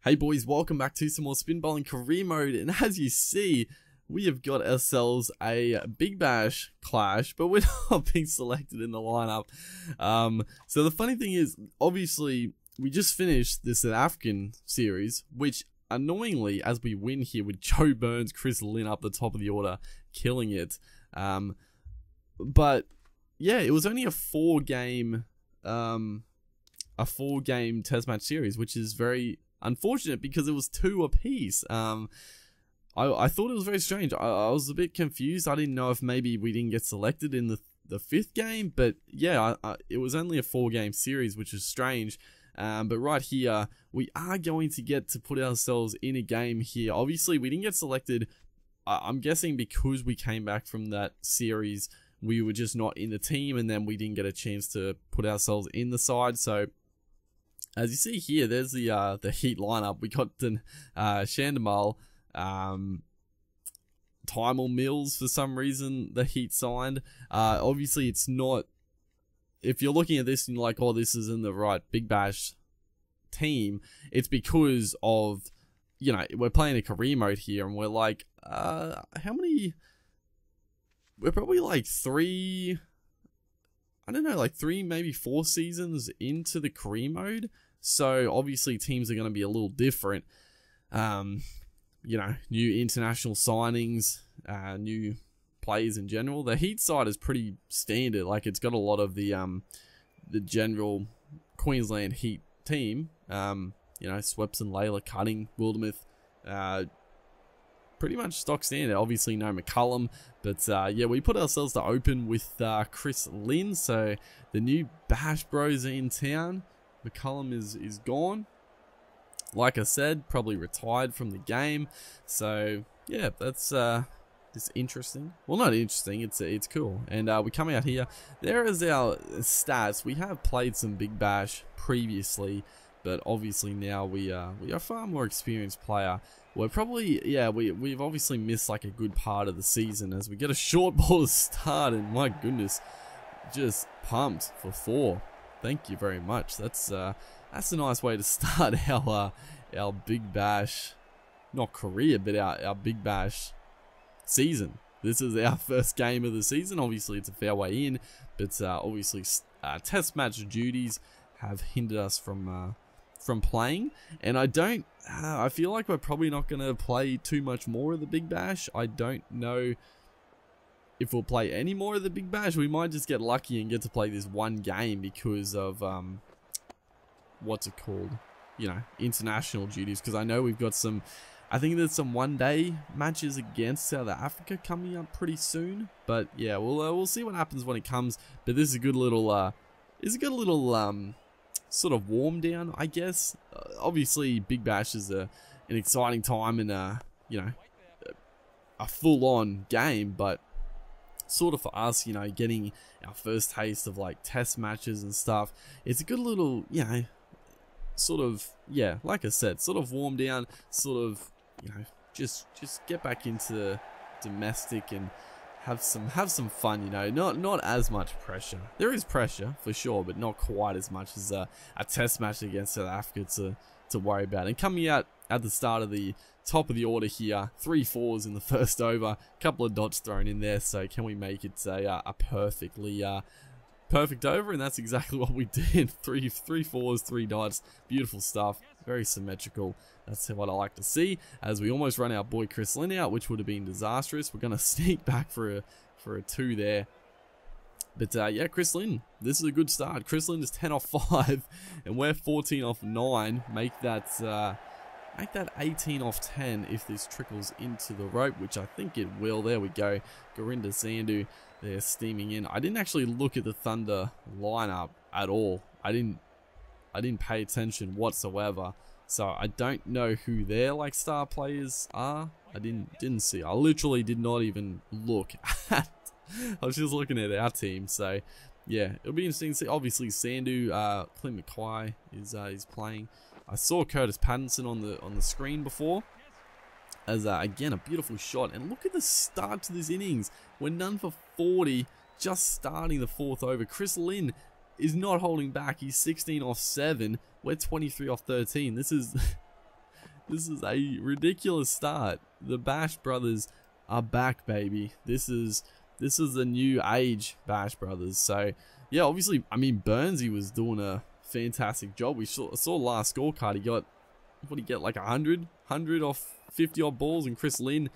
Hey boys, welcome back to some more spin bowling career mode, and as you see, we have got ourselves a Big Bash clash, but we're not being selected in the lineup. So the funny thing is, obviously, we just finished the South African series, which annoyingly, as we win here with Joe Burns, Chris Lynn up the top of the order, killing it. But yeah, it was only a four-game test match series, which is very unfortunate because it was 2 apiece. I thought it was very strange. I was a bit confused. I didn't know if maybe we didn't get selected in the 5th game, but yeah, it was only a 4-game series, which is strange. But right here, we are going to get to put ourselves in a game here. Obviously, we didn't get selected. I'm guessing because we came back from that series, we were just not in the team, and then we didn't get a chance to put ourselves in the side. So as you see here, there's the Heat lineup. We got the Shandamal, Timel Mills for some reason the Heat signed. Obviously, it's not. If you're looking at this and you're like, oh, this isn't the right Big Bash team, it's because of, you know, we're playing a career mode here, and we're like, how many? We're probably like 3. I don't know, like 3, maybe 4 seasons into the career mode. So obviously teams are going to be a little different. You know, new international signings, new players in general. The Heat side is pretty standard. Like, it's got a lot of the general Queensland Heat team. You know, Swepson, Layla, Cutting, Wildermuth. Pretty much stock standard. Obviously no McCullum, but yeah, we put ourselves to open with Chris Lynn. So the new Bash Bros are in town. McCullum is gone. Like I said, probably retired from the game. So yeah, that's it's interesting. Well, not interesting. It's cool. And we come out here. There is our stats. We have played some Big Bash previously, but obviously now we are a far more experienced player. We're probably, yeah, we've obviously missed like a good part of the season as we get a short ball to start, and my goodness, just pumped for 4. Thank you very much. That's a nice way to start our Big Bash, not career, but our Big Bash season. This is our first game of the season. Obviously, it's a fair way in, but obviously, test match duties have hindered us from playing, and I feel like we're probably not going to play too much more of the Big Bash. I don't know if we'll play any more of the Big Bash. We might just get lucky and get to play this one game because of what's it called, you know, international duties, because I know we've got some, I think there's some one-day matches against South Africa coming up pretty soon. But yeah, we'll see what happens when it comes. But this is a good little sort of warm down, I guess. Obviously, Big Bash is an exciting time and you know, a full-on game, but sort of for us, you know, getting our first taste of like test matches and stuff, it's a good little, you know, sort of, yeah, like I said, sort of warm down, sort of, you know, just get back into domestic and have some fun, you know. Not as much pressure. There is pressure for sure, but not quite as much as a test match against South Africa to worry about. And coming out at the start of the top of the order here, 3 4s in the first over, couple of dots thrown in there. So can we make it a perfect over? And that's exactly what we did. 3 4s, 3 dots, beautiful stuff, very symmetrical. That's what I like to see, as we almost run our boy Chris Lynn out, which would have been disastrous. We're going to sneak back for a 2 there. But yeah, Chris Lynn, this is a good start. Chris Lynn is 10 off 5, and we're 14 off 9. Make that 18 off 10 if this trickles into the rope, which I think it will. There we go. Gorinda Zandu, they're steaming in. I didn't actually look at the Thunder lineup at all. I didn't pay attention whatsoever. So I don't know who their like star players are. I didn't see. I literally did not even look at. I was just looking at our team. So yeah, it'll be interesting to see. Obviously, Sandu, Clint McKay is playing. I saw Curtis Pattinson on the screen before. As again, a beautiful shot. And look at the start to this innings. We're none for 40, just starting the 4th over. Chris Lynn is not holding back. He's 16 off 7. We're 23 off 13. This is This is a ridiculous start. The Bash Brothers are back, baby. This is the new age Bash Brothers. So yeah, obviously, I mean, Burnsy was doing a fantastic job. We saw last scorecard. He got, what did he get, like 100 off 50 odd balls, and Chris Lynn,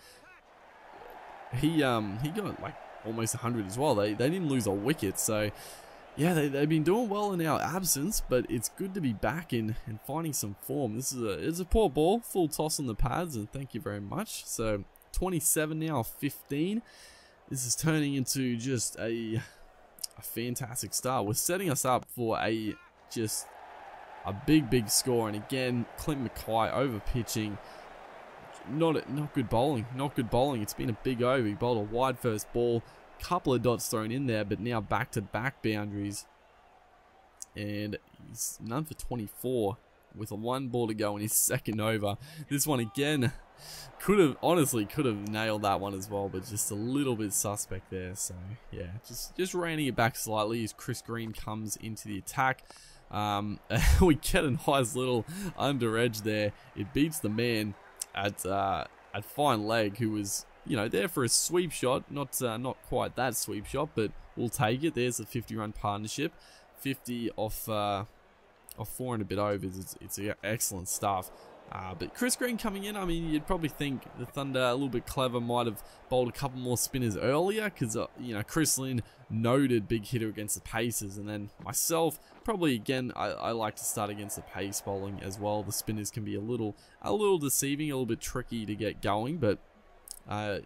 he got like almost 100 as well. They didn't lose a wicket, so yeah, they've been doing well in our absence, but it's good to be back and finding some form. It's a poor ball, full toss on the pads, and thank you very much. So 27 now, 15. This is turning into just a fantastic start. We're setting us up for just a big score, and again, Clint Mackay over pitching. Not good bowling. Not good bowling. It's been a big over. He bowled a wide first ball. Couple of dots thrown in there, but now back-to-back boundaries. And he's none for 24 with a 1 ball to go in his second over. This one again honestly could have nailed that one as well, but just a little bit suspect there. So yeah, just reining it back slightly as Chris Green comes into the attack. We get a nice little under edge there. It beats the man at fine leg, who was, you know, there for a sweep shot. Not quite that sweep shot, but we'll take it. There's a 50-run partnership. 50 off 4 and a bit overs. It's excellent stuff. But Chris Green coming in, I mean, you'd probably think the Thunder, a little bit clever, might have bowled a couple more spinners earlier, because, you know, Chris Lynn, noted big hitter against the Pacers, and then myself, probably again, I like to start against the pace bowling as well. The spinners can be a little deceiving, a little bit tricky to get going, but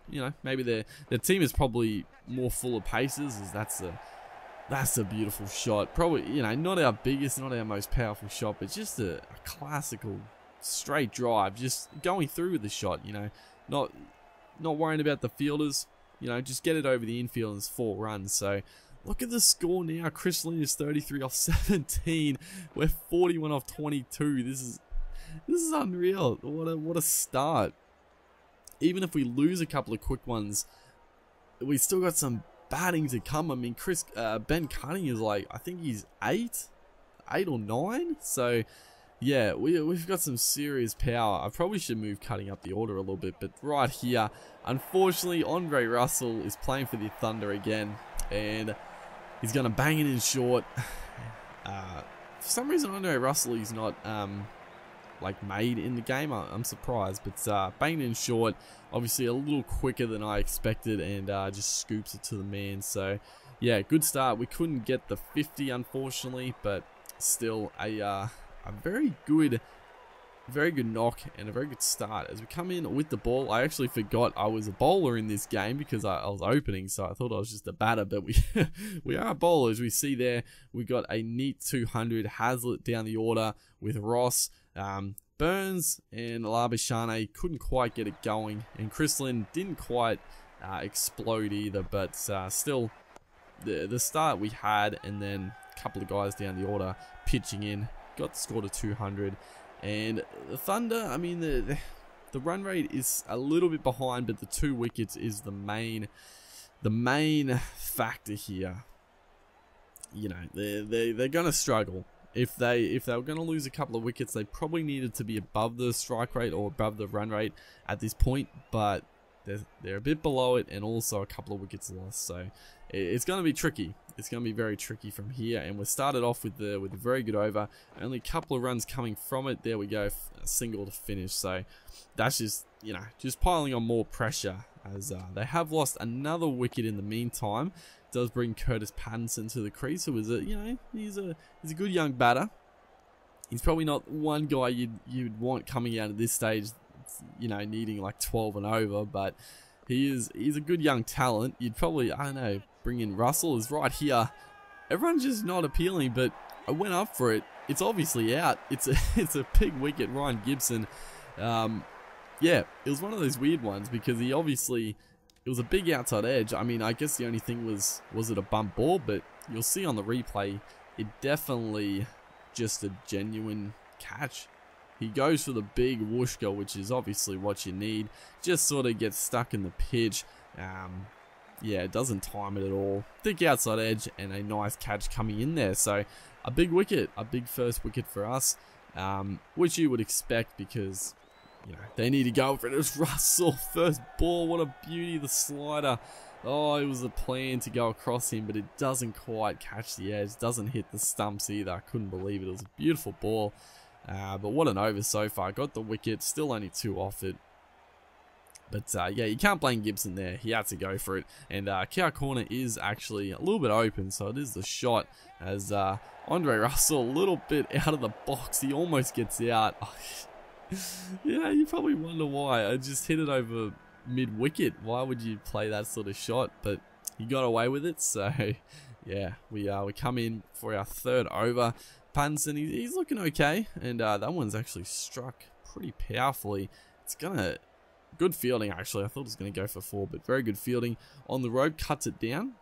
you know, maybe their team is probably more full of paces, as that's a beautiful shot. Probably, you know, not our biggest, not our most powerful shot, but just a classical straight drive, just going through with the shot, you know, not worrying about the fielders, you know, just get it over the infield, and it's 4 runs. So look at the score now. Chris Lynn is 33 off 17. We're 41 off 22. This is unreal. What a start. Even if we lose a couple of quick ones, we still got some batting to come. I mean, Ben Cutting is like, I think he's 8 or 9. So yeah, we've got some serious power. I probably should move Cutting up the order a little bit, but right here, unfortunately, Andre Russell is playing for the Thunder again, and he's going to bang it in short. For some reason, Andre Russell is not like made in the game. I'm surprised, but banged in short, obviously a little quicker than I expected, and just scoops it to the man. So yeah, good start. We couldn't get the 50, unfortunately, but still a very good knock and a very good start. As we come in with the ball, I actually forgot I was a bowler in this game because I was opening, so I thought I was just a batter, but we are bowlers. We see there we got a neat 200. Hazlitt down the order with Ross. Burns and Labashane couldn't quite get it going, and Chris Lynn didn't quite explode either, but still the start we had, and then a couple of guys down the order pitching in, got the score to 200. And the Thunder, I mean, the run rate is a little bit behind, but the 2 wickets is the main factor here. You know, they're gonna struggle. If they were gonna lose a couple of wickets, they probably needed to be above the strike rate or above the run rate at this point, but they're a bit below it, and also a couple of wickets lost. So it's going to be tricky. It's going to be very tricky from here, and we started off with a very good over. Only a couple of runs coming from it. There we go, a single to finish. So that's just, you know, just piling on more pressure, as they have lost another wicket in the meantime. It does bring Curtis Pattinson to the crease, who is he's a good young batter. He's probably not one guy you'd want coming out at this stage, you know, needing like 12 and over, but he's a good young talent. You'd probably, I don't know, bring in Russell. Is right here. Everyone's just not appealing, but I went up for it. It's obviously out. It's a big wicket. Ryan Gibson. Yeah, it was one of those weird ones because it was a big outside edge. I mean, I guess the only thing was it a bump ball, but you'll see on the replay, it definitely just a genuine catch. He goes for the big whooshka, which is obviously what you need. Just sort of gets stuck in the pitch. Yeah, it doesn't time it at all. Thick outside edge and a nice catch coming in there. So a big wicket, a big first wicket for us, which you would expect because, you know, they need to go for it. It was Russell, first ball. What a beauty, the slider. Oh, it was a plan to go across him, but it doesn't quite catch the edge. Doesn't hit the stumps either. I couldn't believe it. It was a beautiful ball. But what an over so far. Got the wicket. Still only 2 off it. But yeah, you can't blame Gibson there. He had to go for it. And Cow Corner is actually a little bit open, so it is the shot as Andre Russell, a little bit out of the box. He almost gets out. Yeah, you probably wonder why. I just hit it over mid-wicket. Why would you play that sort of shot? But he got away with it, so yeah, we come in for our 3rd over. Pattinson, he's looking okay, and that one's actually struck pretty powerfully. It's gonna... Good fielding, actually. I thought it was going to go for 4, but very good fielding on the rope. Cuts it down.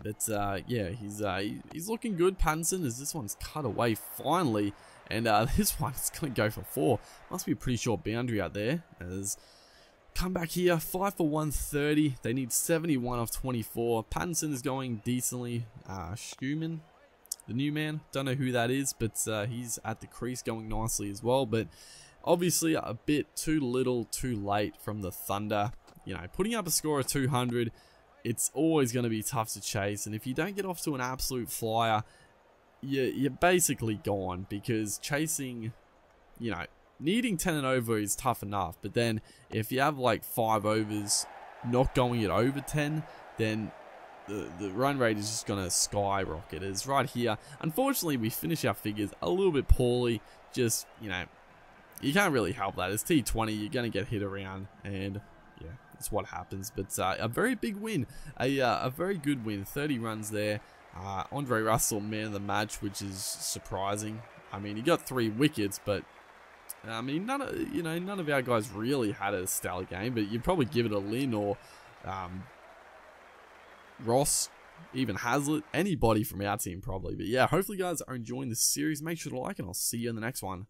But yeah, he's looking good, Pattinson, as this one's cut away finally. And this one's going to go for 4. Must be a pretty short boundary out there. As come back here, 5 for 130. They need 71 off 24. Pattinson is going decently. Schumann, the new man, don't know who that is, but he's at the crease going nicely as well. But obviously a bit too little, too late from the Thunder. You know, putting up a score of 200, it's always going to be tough to chase. And if you don't get off to an absolute flyer, you're basically gone. Because chasing, you know, needing 10 and over is tough enough. But then if you have like 5 overs not going at over 10, then the run rate is just going to skyrocket. It's right here. Unfortunately, we finish our figures a little bit poorly. Just, you know, you can't really help that. It's T20, you're going to get hit around, and yeah, that's what happens. But a very big win, a very good win, 30 runs there. Andre Russell, man of the match, which is surprising. I mean, he got 3 wickets, but I mean, none of our guys really had a stellar game. But you'd probably give it a Lynn or Ross, even Hazlitt, anybody from our team probably. But yeah, hopefully you guys are enjoying this series. Make sure to like, and I'll see you in the next one.